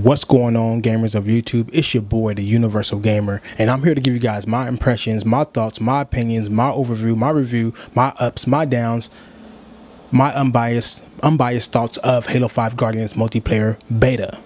What's going on, gamers of YouTube? It's your boy, the Universal Gamer, and I'm here to give you guys my impressions, my thoughts, my opinions, my overview, my review, my ups, my downs, my unbiased thoughts of Halo 5 Guardians multiplayer beta.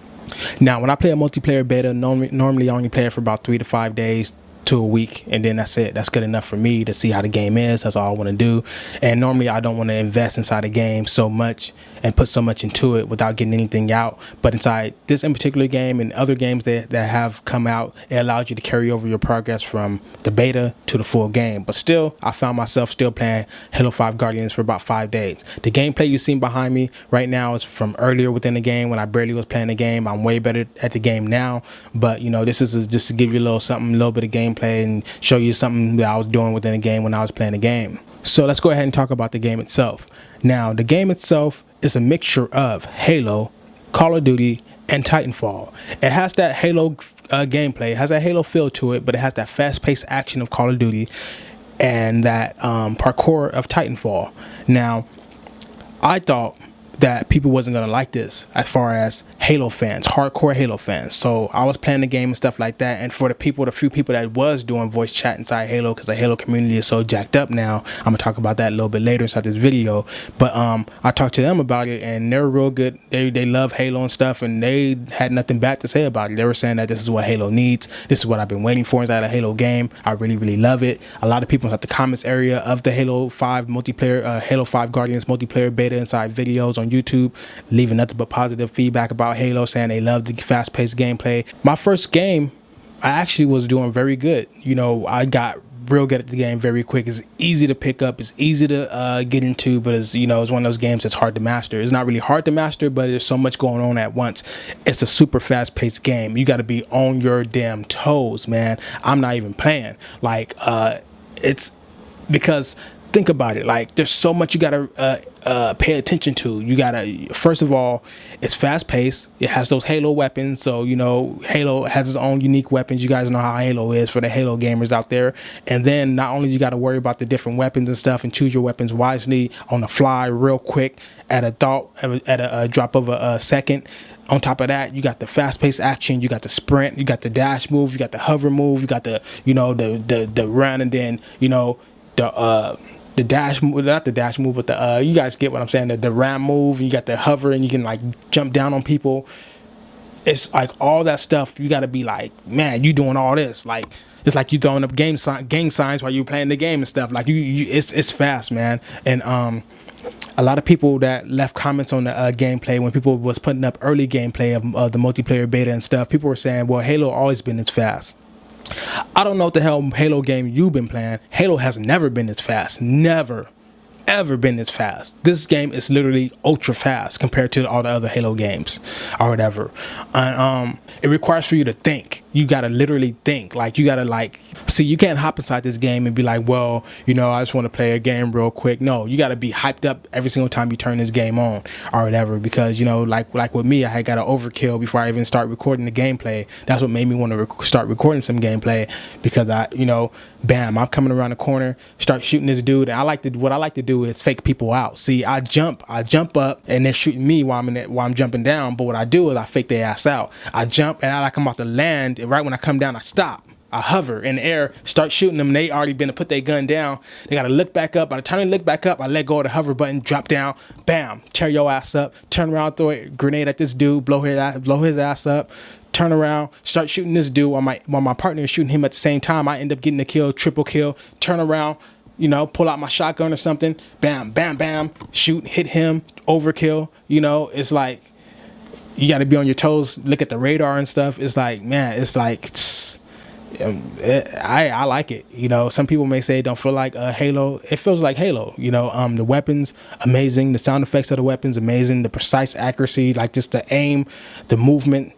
Now, when I play a multiplayer beta, normally I only play it for about 3 to 5 days to a week, and then that's it. That's good enough for me to see how the game is. That's all I want to do. And normally I don't want to invest inside a game so much and put so much into it without getting anything out. But inside this in particular game and other games that have come out, it allows you to carry over your progress from the beta to the full game. But still, I found myself still playing Halo 5 Guardians for about 5 days. The gameplay you've seen behind me right now is from earlier within the game when I barely was playing the game. I'm way better at the game now, but you know, this is just to give you a little bit of gameplay and show you something that I was doing within the game when I was playing the game. So let's go ahead and talk about the game itself. Now, the game itself is a mixture of Halo, Call of Duty, and Titanfall. It has that Halo gameplay, it has that Halo feel to it, but it has that fast-paced action of Call of Duty and that parkour of Titanfall. Now, I thought that people wasn't gonna like this as far as Halo fans, hardcore Halo fans. So I was playing the game and stuff like that, and for the few people that was doing voice chat inside Halo, because the Halo community is so jacked up now, I'm gonna talk about that a little bit later inside this video. But I talked to them about it, and they're real good. They love Halo and stuff, and they had nothing bad to say about it. They were saying that this is what Halo needs. This is what I've been waiting for inside a Halo game. I really love it. A lot of people inside the comments area of the Halo 5 multiplayer, Halo 5 Guardians multiplayer beta inside videos on YouTube, leaving nothing but positive feedback about Halo, saying they love the fast-paced gameplay. My first game, I actually was doing very good. You know, I got real good at the game very quick. It's easy to pick up, it's easy to get into, but it's, you know, it's one of those games that's hard to master. It's not really hard to master, but there's so much going on at once. It's a super fast-paced game. You got to be on your damn toes, man. I'm not even playing. Like, it's because think about it, like there's so much you gotta pay attention to. You gotta, first of all, it's fast paced. It has those Halo weapons, so you know Halo has its own unique weapons. You guys know how Halo is for the Halo gamers out there. And then not only you gotta worry about the different weapons and stuff and choose your weapons wisely on the fly real quick at a drop of a second. On top of that, you got the fast-paced action, you got the sprint, you got the dash move, you got the hover move, you got the, you know, the run, and then, you know, the dash move, not the dash move, but the you guys get what I'm saying, the ram move, and you got the hover, and you can like jump down on people. It's like all that stuff. You got to be like, man, you doing all this, like it's like you throwing up gang signs while you playing the game and stuff. Like it's fast, man. And a lot of people that left comments on the gameplay when people was putting up early gameplay of the multiplayer beta and stuff, people were saying, well, Halo always been this fast. I don't know what the hell Halo game you've been playing. Halo has never been this fast. Never, ever been this fast. This game is literally ultra fast compared to all the other Halo games or whatever. And it requires for you to think. You gotta literally think. Like you gotta see, you can't hop inside this game and be like, well, you know, I just want to play a game real quick. No, you gotta be hyped up every single time you turn this game on or whatever, because you know, like with me, I had got an overkill before I even start recording the gameplay. That's what made me want to start recording some gameplay, because I, you know, bam, I'm coming around the corner, start shooting this dude, and what I like to do is fake people out. See, I jump up and they're shooting me while I'm jumping down, but what I do is I fake their ass out. I jump and I'm about to land, and right when I come down, I stop. I hover in the air, start shooting them. They already been to put their gun down. They got to look back up. By the time they look back up, I let go of the hover button, drop down, bam, tear your ass up, turn around, throw a grenade at this dude, blow his ass up, turn around, start shooting this dude while my partner is shooting him at the same time. I end up getting a kill, triple kill, turn around, you know, pull out my shotgun or something, bam, bam, bam, shoot, hit him, overkill. You know, it's like, you got to be on your toes, look at the radar and stuff. It's like, man, it's like, I like it. You know, some people may say it don't feel like Halo. It feels like Halo. You know, the weapons amazing, the sound effects of the weapons amazing, the precise accuracy, like just the aim, the movement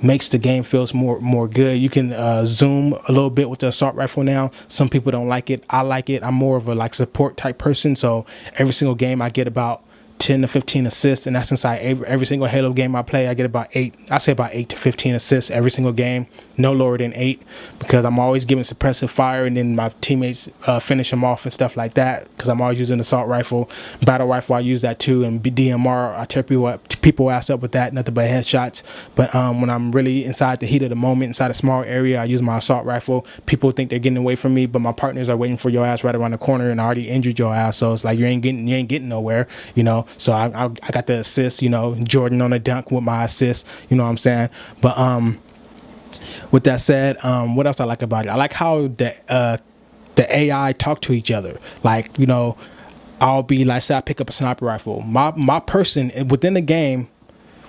makes the game feels more good. You can zoom a little bit with the assault rifle now. Some people don't like it. I like it. I'm more of a like support type person, so every single game I get about 10 to 15 assists, and that's inside every single Halo game I play. I get about 8 to 15 assists every single game, no lower than 8, because I'm always giving suppressive fire, and then my teammates finish them off and stuff like that, because I'm always using assault rifle. Battle rifle, I use that too, and DMR, I tear people ass up with that, nothing but headshots. But when I'm really inside the heat of the moment, inside a small area, I use my assault rifle. People think they're getting away from me, but my partners are waiting for your ass right around the corner, and I already injured your ass, so it's like you ain't getting nowhere, you know. So I got the assist, you know, Jordan on a dunk with my assist, you know what I'm saying. But with that said, what else I like about it? I like how the AI talk to each other. Like, you know, I'll be like, say I pick up a sniper rifle. My person within the game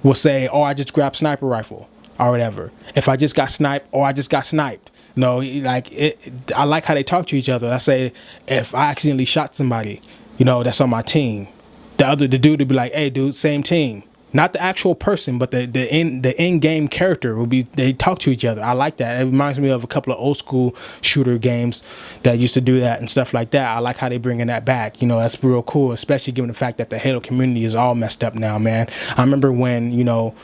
will say, oh, I just grabbed sniper rifle or whatever. If I just got sniped, or I just got sniped. No, like I like how they talk to each other. I say, if I accidentally shot somebody, you know, that's on my team, the dude would be like, hey dude, same team. Not the actual person, but the in-game character will be, they talk to each other. I like that. It reminds me of a couple of old school shooter games that used to do that and stuff like that. I like how they bringing that back. You know, that's real cool, especially given the fact that the Halo community is all messed up now, man. I remember when, you know,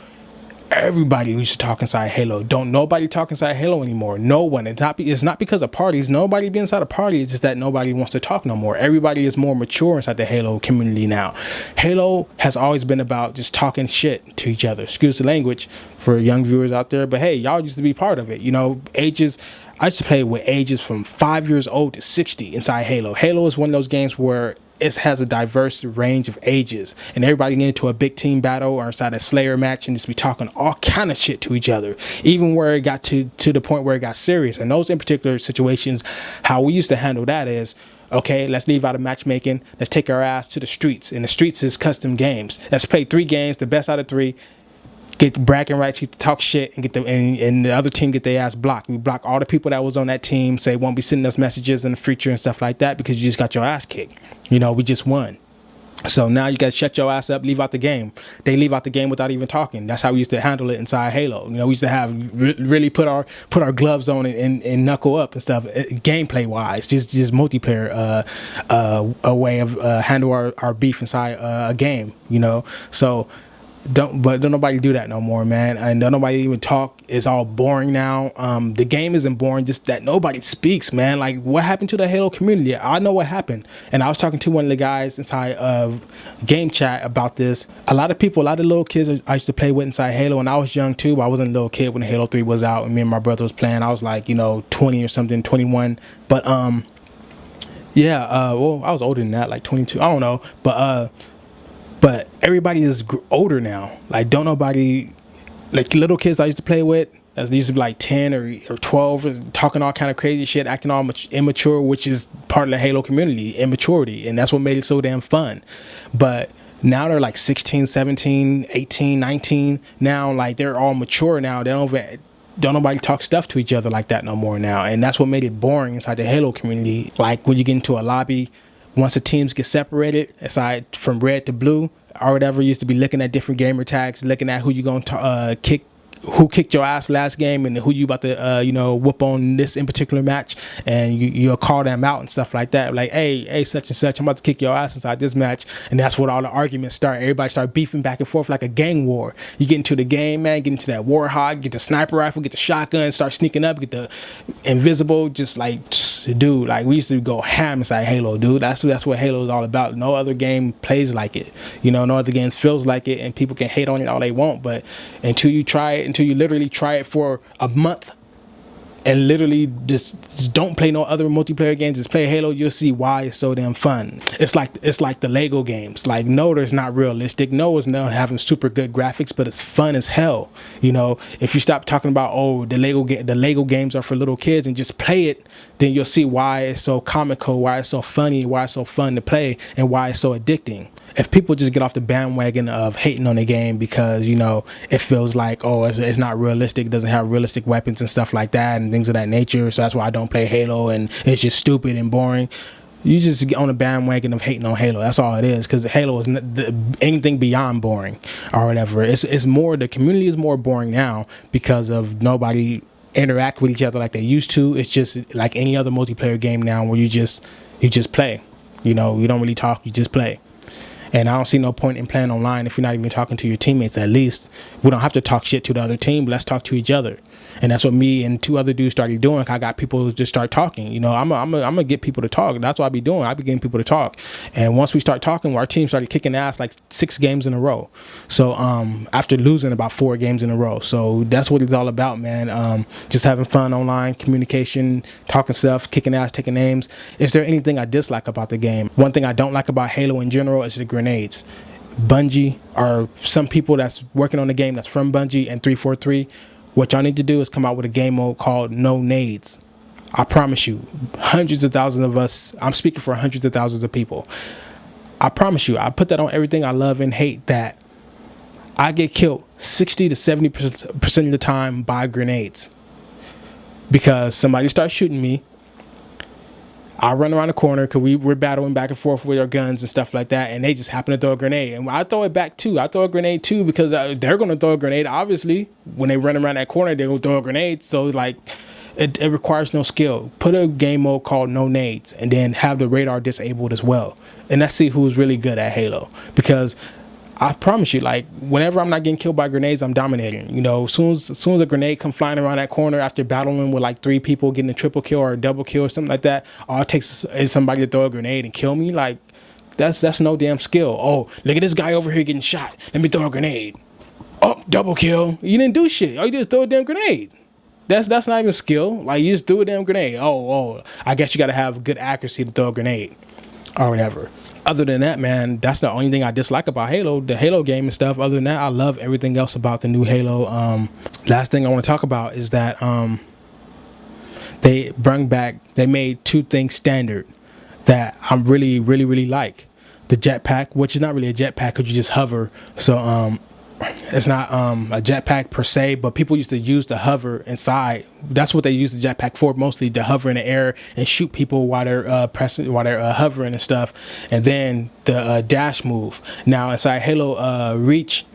everybody used to talk inside Halo. Don't nobody talk inside Halo anymore. No one. It's not because of parties. Nobody be inside a party. It's just that nobody wants to talk no more. Everybody is more mature inside the Halo community now. Halo has always been about just talking shit to each other. Excuse the language for young viewers out there, but hey, y'all used to be part of it. You know, ages. I used to play with ages from 5 years old to 60 inside Halo. Halo is one of those games where it has a diverse range of ages, and everybody get into a big team battle or inside a Slayer match and just be talking all kind of shit to each other, even where it got to the point where it got serious. And those in particular situations, how we used to handle that is, okay, let's leave out of matchmaking, let's take our ass to the streets, and the streets is custom games. Let's play 3 games, the best out of 3, get bragging rights, get to talk shit, and get the and the other team get their ass blocked. We block all the people that was on that team, so they won't be sending us messages in the future and stuff like that, because you just got your ass kicked. You know, we just won. So now you guys shut your ass up, leave out the game. They leave out the game without even talking. That's how we used to handle it inside Halo. You know, we used to have really put our gloves on and knuckle up and stuff. Gameplay wise, just multiplayer a way of handle our beef inside a game. You know, so. Don't nobody do that no more, man. And don't nobody even talk. It's all boring now. The game isn't boring, just that nobody speaks, man. Like, what happened to the Halo community? I know what happened, and I was talking to one of the guys inside of game chat about this. A lot of little kids I used to play with inside Halo, and I was young too, but I wasn't a little kid when Halo 3 was out and me and my brother was playing. I was like, you know, 20 or something, 21. But yeah, well, I was older than that, like 22. I don't know, but everybody is older now. Like, don't nobody, like little kids I used to play with, that used to be like 10 or 12, talking all kind of crazy shit, acting all immature, which is part of the Halo community, immaturity. And that's what made it so damn fun. But now they're like 16, 17, 18, 19. Now, like, they're all mature now. They don't nobody talk stuff to each other like that no more now. And that's what made it boring inside the Halo community. Like, when you get into a lobby, once the teams get separated, aside from red to blue or whatever, you used to be looking at different gamer tags, looking at who you going to kick, who kicked your ass last game, and who you about to you know, whoop on this in particular match, and you'll call them out and stuff like that. Like, hey, such and such, I'm about to kick your ass inside this match. And that's what all the arguments start. Everybody start beefing back and forth like a gang war. You get into the game, man, get into that warhog, get the sniper rifle, get the shotgun, start sneaking up, get the invisible, dude, like, we used to go ham inside Halo, dude. That's what Halo is all about. No other game plays like it. You know, no other game feels like it, and people can hate on it all they want, but until you literally try it for a month and literally just don't play no other multiplayer games, just play Halo, you'll see why it's so damn fun. It's like the Lego games. Like, no, it's not realistic. No, it's not having super good graphics, but it's fun as hell. You know, if you stop talking about, oh, the Lego games are for little kids, and just play it, then you'll see why it's so comical, why it's so funny, why it's so fun to play, and why it's so addicting. If people just get off the bandwagon of hating on the game because, you know, it feels like, oh, it's not realistic, it doesn't have realistic weapons and stuff like that and things of that nature, so that's why I don't play Halo and it's just stupid and boring. You just get on the bandwagon of hating on Halo. That's all it is, because Halo is anything beyond boring or whatever. It's more, the community is more boring now because of nobody interact with each other like they used to. It's just like any other multiplayer game now, where you just play. You know, you don't really talk, you just play. And I don't see no point in playing online if you're not even talking to your teammates. At least we don't have to talk shit to the other team, but let's talk to each other. And that's what me and 2 other dudes started doing. I got people to just start talking. You know, I'm gonna get people to talk. That's what I be doing. I be getting people to talk. And once we start talking, our team started kicking ass like 6 games in a row. So after losing about 4 games in a row. So that's what it's all about, man. Just having fun online, communication, talking stuff, kicking ass, taking names. Is there anything I dislike about the game? One thing I don't like about Halo in general is the grenades. Bungie, or some people that's working on the game that's from Bungie and 343, what y'all need to do is come out with a game mode called No Nades. I promise you, hundreds of thousands of us, I'm speaking for hundreds of thousands of people. I promise you, I put that on everything I love and hate, that I get killed 60 to 70% of the time by grenades. Because somebody starts shooting me, I run around the corner because we're battling back and forth with our guns and stuff like that, and they just happen to throw a grenade. And I throw it back too. I throw a grenade too because they're going to throw a grenade. Obviously, when they run around that corner, they're going to throw a grenade. So, like, it requires no skill. Put a game mode called No Nades and then have the radar disabled as well. And let's see who's really good at Halo. Because I promise you, like, whenever I'm not getting killed by grenades, I'm dominating. You know, as soon as a grenade come flying around that corner after battling with like 3 people, getting a triple kill or a double kill or something like that, all it takes is somebody to throw a grenade and kill me. Like, that's no damn skill. Oh, look at this guy over here getting shot. Let me throw a grenade. Oh, double kill. You didn't do shit. All you did is throw a damn grenade. That's not even skill. Like, you just threw a damn grenade. Oh, I guess you got to have good accuracy to throw a grenade or whatever. Other than that, man, that's the only thing I dislike about Halo, the Halo game and stuff. Other than that, I love everything else about the new Halo. Last thing I want to talk about is that they made 2 things standard that I really, really, really like. The jetpack, which is not really a jetpack because you just hover. So it's not a jetpack per se, but people used to use the hover inside. That's what they use the jetpack for, mostly to hover in the air and shoot people while they're hovering and stuff. And then the dash move. Now inside Halo Reach,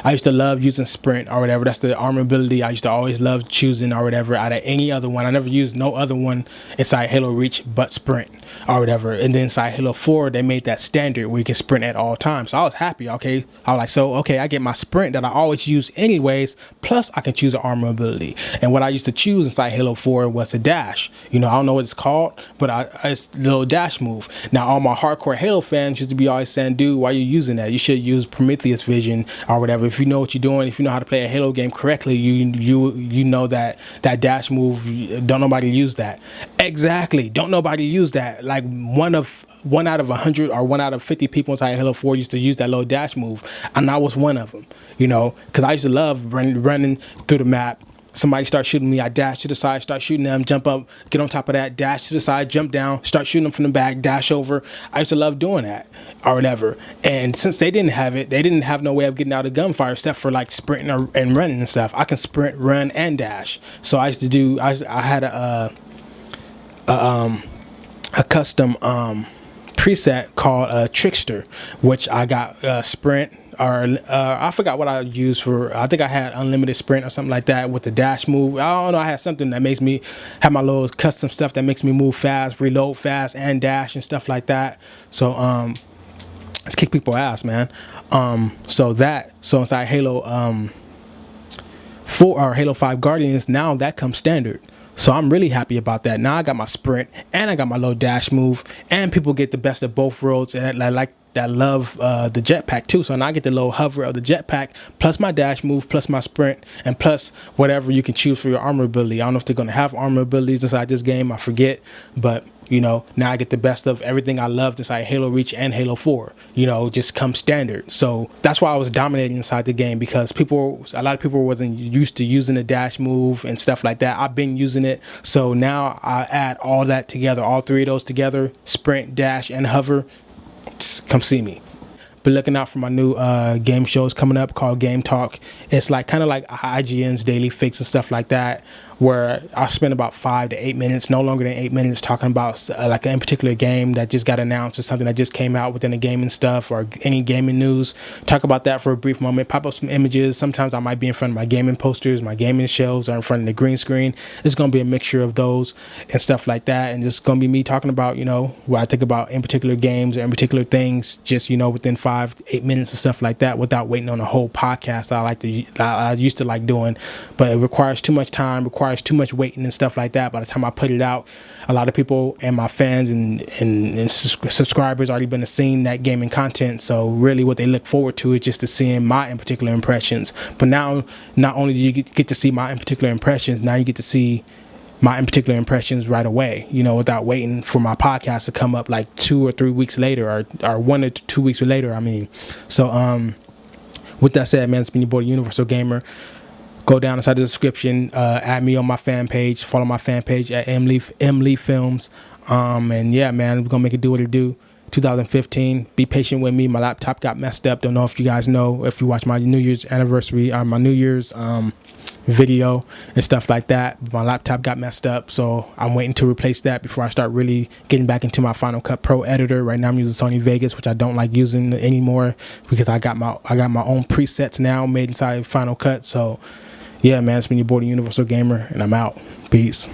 I used to love using sprint or whatever. That's the armor ability I used to always love choosing or whatever out of any other one. I never used no other one inside Halo Reach but sprint or whatever. And then inside Halo 4, they made that standard where you can sprint at all times. So I was happy. Okay, I was like, so okay, I get my sprint that I always use anyways, plus I can choose an armor ability. And what I used to choose inside Halo 4 was a dash. You know, I don't know what it's called, but it's a little dash move. Now all my hardcore Halo fans used to be always saying, dude, why are you using that? You should use Prometheus Vision or whatever. If you know what you're doing, if you know how to play a Halo game correctly, you know that dash move, don't nobody use that. Exactly, don't nobody use that. Like one out of 100 or 1 out of 50 people inside Halo 4 used to use that little dash move, and I was one of them. You know, because I used to love running through the map. Somebody starts shooting me, I dash to the side, start shooting them, jump up, get on top of that, dash to the side, jump down, start shooting them from the back, dash over. I used to love doing that or whatever. And since they didn't have it, they didn't have no way of getting out of gunfire except for like sprinting and running and stuff. I can sprint, run, and dash. So I used to do, I had a custom preset called Trickster, which I got sprint, or I forgot what I used for. I think I had unlimited sprint or something like that with the dash move. I don't know. I had something that makes me have my little custom stuff that makes me move fast, reload fast, and dash and stuff like that. So let's kick people ass, man. So inside Halo 4 or Halo 5 Guardians, now that comes standard. So I'm really happy about that. Now I got my sprint and I got my little dash move, and people get the best of both worlds. And I like that, love the jetpack too. So now I get the little hover of the jetpack, plus my dash move, plus my sprint, and plus whatever you can choose for your armor ability. I don't know if they're going to have armor abilities inside this game. I forget. But, you know, now I get the best of everything I loved inside Halo Reach and Halo 4. You know, just come standard. So that's why I was dominating inside the game, because a lot of people wasn't used to using the dash move and stuff like that. I've been using it. So now I add all that together, all 3 of those together, sprint, dash, and hover. Come see me. be looking out for my new game shows coming up called Game Talk. It's like kind of like IGN's Daily Fix and stuff like that, where I spend about 5 to 8 minutes, no longer than 8 minutes, talking about like a particular game that just got announced or something that just came out within the gaming stuff or any gaming news. Talk about that for a brief moment, pop up some images. Sometimes I might be in front of my gaming posters, my gaming shelves, or in front of the green screen. It's going to be a mixture of those and stuff like that. And it's going to be me talking about, what I think about in particular games or in particular things, just, within 5-8 minutes and stuff like that, without waiting on a whole podcast I used to like doing. But it requires too much time, requires too much waiting and stuff like that. By the time I put it out, a lot of people and my fans and subscribers already been seeing that gaming content. So really what they look forward to is just to seeing my in particular impressions. But now, not only do you get to see my in particular impressions, now you get to see my in particular impressions right away, without waiting for my podcast to come up like 2 or 3 weeks later, or 1 or 2 weeks later. So with that said, man, it's been your boy Universal Gamer. Go down inside the description, add me on my fan page, follow my fan page at M Lee Films. And yeah, man, we're gonna make it do what it do. 2015. Be patient with me. My laptop got messed up. Don't know if you guys know, if you watch my New Year's anniversary, my New Year's video and stuff like that. My laptop got messed up, so I'm waiting to replace that before I start really getting back into my Final Cut Pro editor. Right now I'm using Sony Vegas, which I don't like using anymore because I got my own presets now made inside Final Cut. So yeah, man, it's been your boy, the Universal Gamer, and I'm out. Peace.